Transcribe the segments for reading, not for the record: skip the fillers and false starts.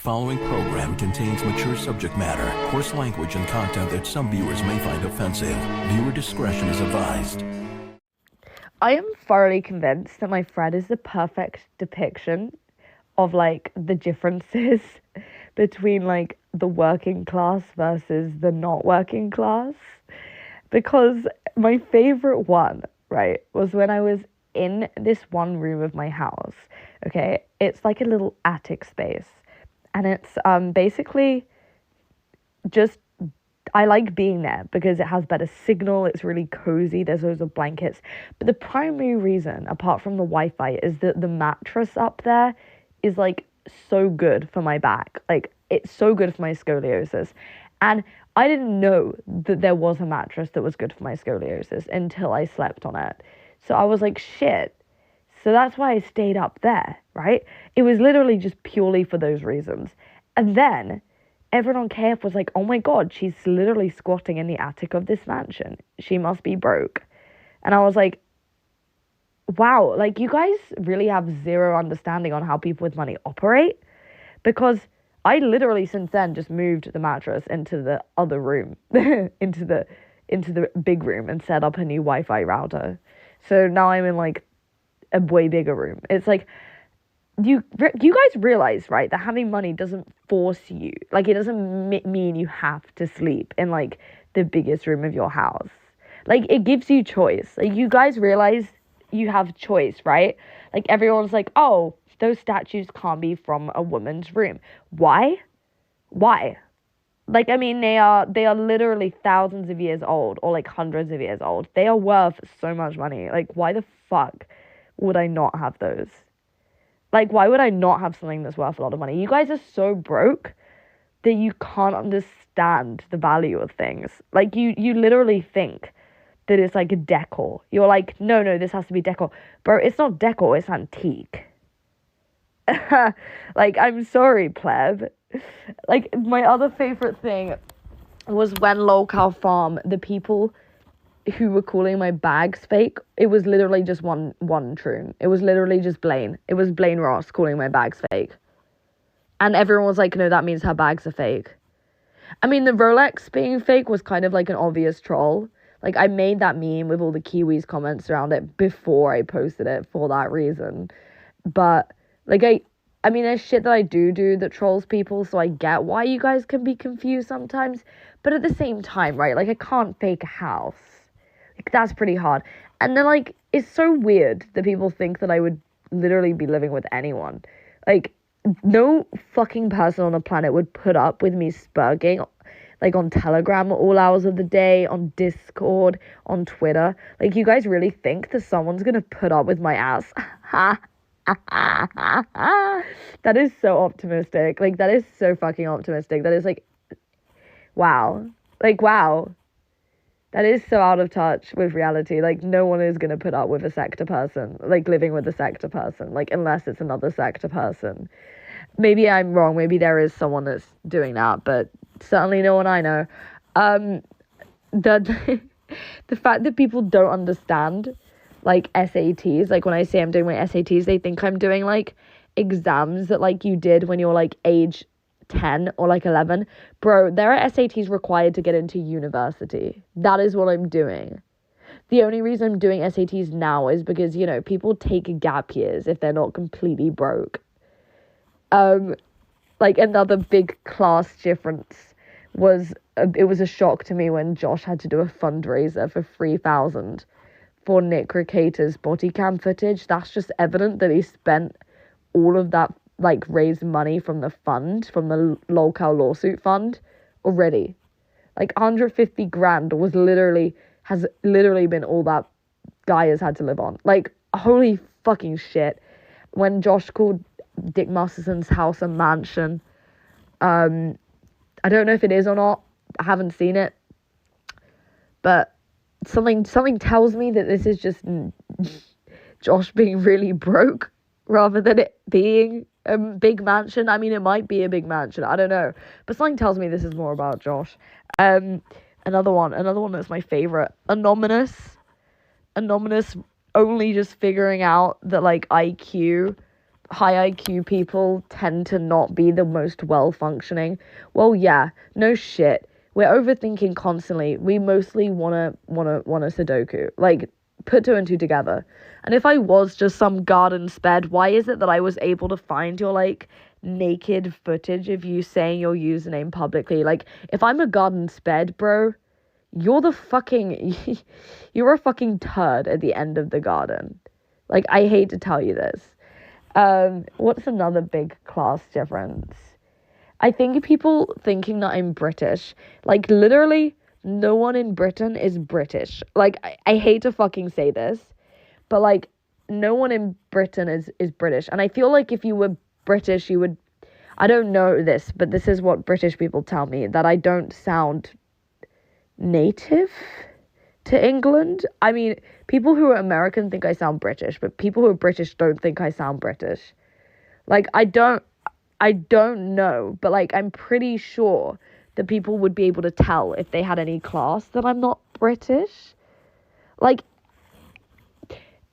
following program contains mature subject matter, coarse language, and content that some viewers may find offensive. Viewer discretion is advised. I am thoroughly convinced that my friend is the perfect depiction of, like, the differences between, like, the working class versus the not working class. Because my favorite one, right, was when I was in this one room of my house, okay? It's like a little attic space. And it's basically just, I like being there because it has better signal, it's really cozy, there's loads of blankets. But the primary reason, apart from the Wi-Fi, is that the mattress up there is, like, so good for my back. Like, it's so good for my scoliosis. And I didn't know that there was a mattress that was good for my scoliosis until I slept on it. So I was like, shit. So that's why I stayed up there, right? It was literally just purely for those reasons. And then everyone on KF was like, oh my God, she's literally squatting in the attic of this mansion. She must be broke. And I was like, wow, like, you guys really have zero understanding on how people with money operate. Because I literally since then just moved the mattress into the other room, into the big room, and set up a new Wi-Fi router. So now I'm in, like, a way bigger room. It's like, you guys realize, right, that having money doesn't force you. Like, it doesn't mean you have to sleep in, like, the biggest room of your house. Like, it gives you choice. Like, you guys realize you have choice, right? Like, everyone's like, oh, those statues can't be from a woman's room. Why? Like, I mean, they are literally thousands of years old, or like hundreds of years old. They are worth so much money. Like, why the fuck would I not have those? Like, why would I not have something that's worth a lot of money? You guys are so broke that you can't understand the value of things. Like, you literally think that it's like a decor. You're like, no, this has to be decor. Bro, it's not decor, it's antique. Like, I'm sorry, pleb. Like, my other favorite thing was when Trollcow Farm, the people who were calling my bags fake, it was literally just one troon. It was literally just Blaine. It was Blaine Ross calling my bags fake. And everyone was like, no, that means her bags are fake. I mean, the Rolex being fake was kind of like an obvious troll. Like, I made that meme with all the Kiwis comments around it before I posted it for that reason. But, like, I mean, there's shit that I do that trolls people, so I get why you guys can be confused sometimes. But at the same time, right, like, I can't fake a house. Like, that's pretty hard. And then, like, it's so weird that people think that I would literally be living with anyone. Like, no fucking person on the planet would put up with me spurging, like, on Telegram at all hours of the day, on Discord, on Twitter. Like, you guys really think that someone's gonna put up with my ass? That is so optimistic. Like, that is so fucking optimistic. That is, like, wow. Like, wow. That is so out of touch with reality. Like, no one is gonna put up with a sector person, like, living with a sector person, like, unless it's another sector person. Maybe I'm wrong. Maybe there is someone that's doing that, but certainly no one I know. The fact that people don't understand, like, SATs, like, when I say I'm doing my SATs, they think I'm doing, like, exams that, like, you did when you're, like, age 10 or, like, 11. Bro, there are SATs required to get into university. That is what I'm doing. The only reason I'm doing SATs now is because, you know, people take gap years if they're not completely broke. Like, another big class difference was, it was a shock to me when Josh had to do a fundraiser for 3,000 for Nick Ricata's body cam footage. That's just evident that he spent all of that, like, raised money from the fund, from the Trollcow lawsuit fund already. Like, 150 grand has literally been all that guy has had to live on. Like, holy fucking shit. When Josh called Dick Masterson's house a mansion, I don't know if it is or not. I haven't seen it. But something tells me that this is just Josh being really broke rather than it being a big mansion. I mean, it might be a big mansion, I don't know, but something tells me this is more about Josh. Another one that's my favorite, anonymous only just figuring out that, like, IQ high IQ people tend to not be the most well functioning. Well, yeah, no shit. We're overthinking constantly. We mostly wanna Sudoku. Like, put two and two together. And if I was just some garden sped, why is it that I was able to find your like naked footage of you saying your username publicly? Like, if I'm a garden sped, bro, you're the fucking you're a fucking turd at the end of the garden. Like, I hate to tell you this. What's another big class difference? I think people thinking that I'm British. Like, literally, no one in Britain is British. Like, I hate to fucking say this, but, like, no one in Britain is British. And I feel like if you were British, you would... I don't know this, but this is what British people tell me, that I don't sound native to England. I mean, people who are American think I sound British, but people who are British don't think I sound British. Like, I don't know, but, like, I'm pretty sure that people would be able to tell if they had any class that I'm not British. Like,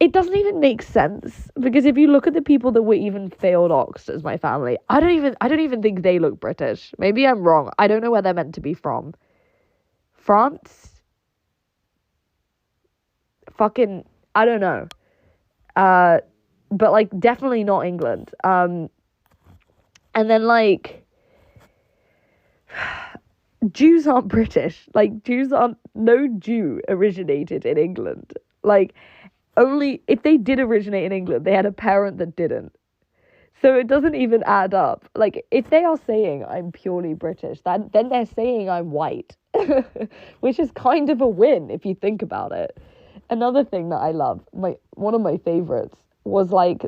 it doesn't even make sense, because if you look at the people that were even failed oxed as my family, I don't even think they look British. Maybe I'm wrong. I don't know where they're meant to be from. France? Fucking, I don't know. But, like, definitely not England. And then, like, Jews aren't British. Like, no Jew originated in England. Like, only, if they did originate in England, they had a parent that didn't. So it doesn't even add up. Like, if they are saying I'm purely British, then they're saying I'm white. Which is kind of a win, if you think about it. Another thing that I love, one of my favorites, was, like,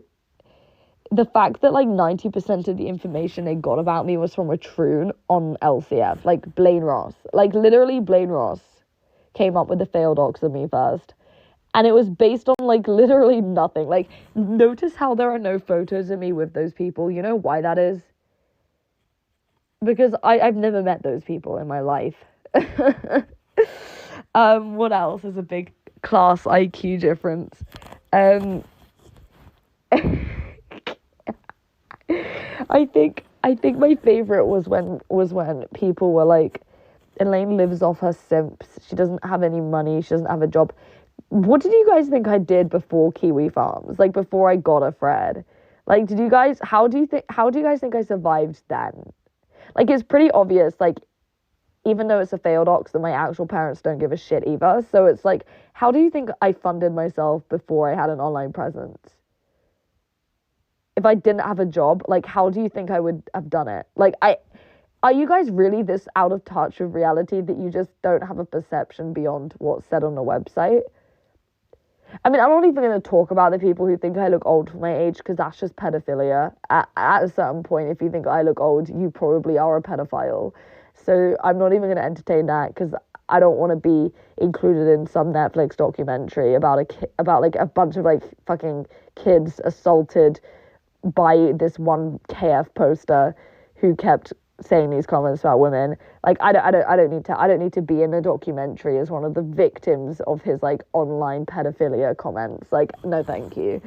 the fact that, like, 90% of the information they got about me was from a troon on LCF. Like, Blaine Ross. Like, literally, Blaine Ross came up with the failed ox of me first. And it was based on, like, literally nothing. Like, notice how there are no photos of me with those people. You know why that is? Because I've never met those people in my life. What else is a big class IQ difference? I think my favorite was when people were like, Elaine lives off her simps. She doesn't have any money. She doesn't have a job. What did you guys think I did before Kiwi Farms? Like, before I got a Fred? Like, how do you guys think I survived then? Like, it's pretty obvious, like, even though it's a failed ox, that my actual parents don't give a shit either. So it's like, how do you think I funded myself before I had an online presence? If I didn't have a job, like, how do you think I would have done it? Like, are you guys really this out of touch with reality that you just don't have a perception beyond what's said on the website? I mean, I'm not even going to talk about the people who think I look old for my age, because that's just pedophilia. At a certain point, if you think I look old, you probably are a pedophile. So I'm not even going to entertain that, because I don't want to be included in some Netflix documentary about like a bunch of, like, fucking kids assaulted by this one KF poster who kept saying these comments about women. Like, I don't need to be in a documentary as one of the victims of his, like, online pedophilia comments. Like, no thank you.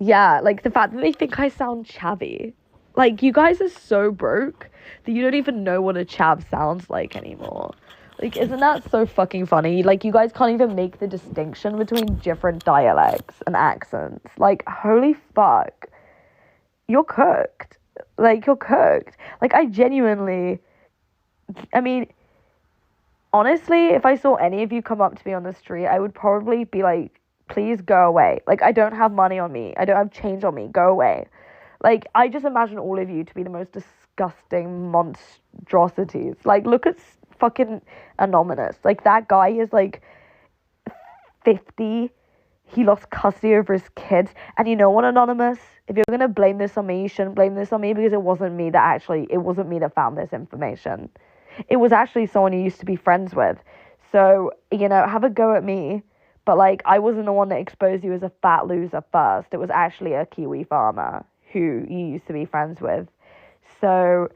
Yeah, like, the fact that they think I sound chavvy. Like, you guys are so broke that you don't even know what a chav sounds like anymore. Like, isn't that so fucking funny? Like, you guys can't even make the distinction between different dialects and accents. Like, holy fuck. You're cooked. Like, you're cooked. Like, I mean, honestly, if I saw any of you come up to me on the street, I would probably be like, please go away. Like, I don't have money on me. I don't have change on me. Go away. Like, I just imagine all of you to be the most disgusting monstrosities. Like, look at fucking Anonymous. Like, that guy is, like, 50. He lost custody over his kids. And you know what, Anonymous? If you're going to blame this on me, you shouldn't blame this on me, because it wasn't me that found this information. It was actually someone you used to be friends with. So, you know, have a go at me. But, like, I wasn't the one that exposed you as a fat loser first. It was actually a Kiwi farmer who you used to be friends with. So,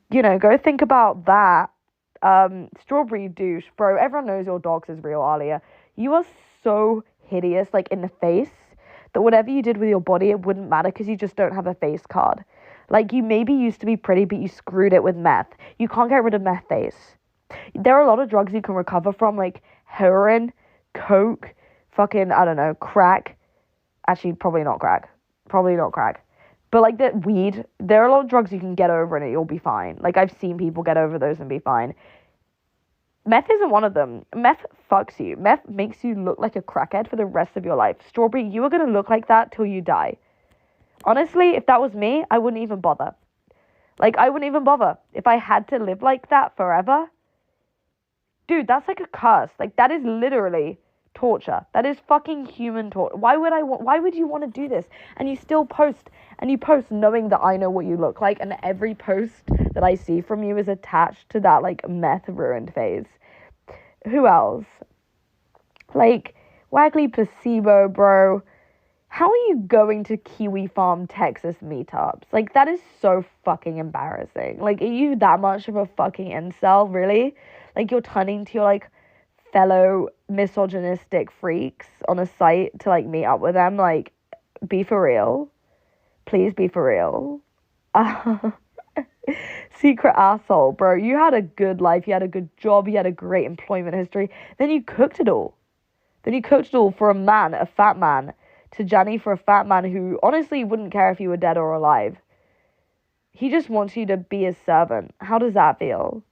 you know, go think about that. Strawberry douche, bro. Everyone knows your dog's is real, Alia. You are so hideous, like, in the face, that whatever you did with your body, it wouldn't matter because you just don't have a face card. Like, you maybe used to be pretty, but you screwed it with meth. You can't get rid of meth face. There are a lot of drugs you can recover from, like heroin, coke, fucking, I don't know, crack. Actually, probably not crack. But like that weed, there are a lot of drugs you can get over and you'll be fine. Like, I've seen people get over those and be fine. Meth isn't one of them. Meth fucks you. Meth makes you look like a crackhead for the rest of your life. Strawberry, you are going to look like that till you die. Honestly, if that was me, I wouldn't even bother. Like, I wouldn't even bother. If I had to live like that forever, dude, that's like a curse. Like, that is literally torture. That is fucking human torture. Why would you want to do this? And you still post, and you post knowing that I know what you look like, and every post that I see from you is attached to that, like, meth ruined phase. Who else? Like, Waggly Placebo, bro. How are you going to Kiwi Farm, Texas meetups? Like, that is so fucking embarrassing. Like, are you that much of a fucking incel, really? Like, you're turning to your, like, fellow misogynistic freaks on a site to, like, meet up with them? Like, be for real. Please be for real. Secret asshole, bro. You had a good life. You had a good job. You had a great employment history. Then you cooked it all. For a man, a fat man, to Johnny, for a fat man who honestly wouldn't care if you were dead or alive. He just wants you to be his servant. How does that feel?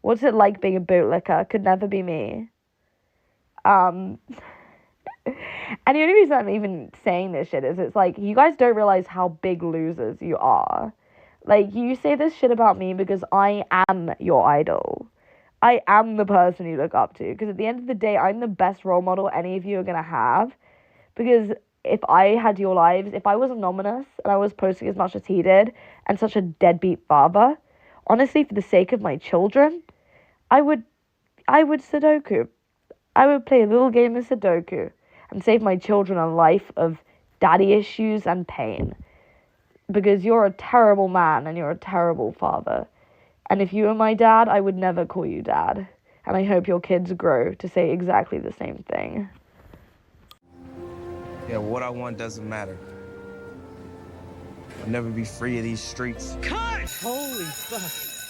What's it like being a bootlicker? Could never be me. And the only reason I'm even saying this shit is it's like, you guys don't realize how big losers you are. Like, you say this shit about me because I am your idol. I am the person you look up to. Because at the end of the day, I'm the best role model any of you are going to have. Because if I had your lives, if I was anonymous and I was posting as much as he did and such a deadbeat father, honestly, for the sake of my children, I would Sudoku. I would play a little game of Sudoku and save my children a life of daddy issues and pain. Because you're a terrible man and you're a terrible father. And if you were my dad, I would never call you dad. And I hope your kids grow to say exactly the same thing. Yeah, what I want doesn't matter. I'll never be free of these streets. Cut! Holy fuck.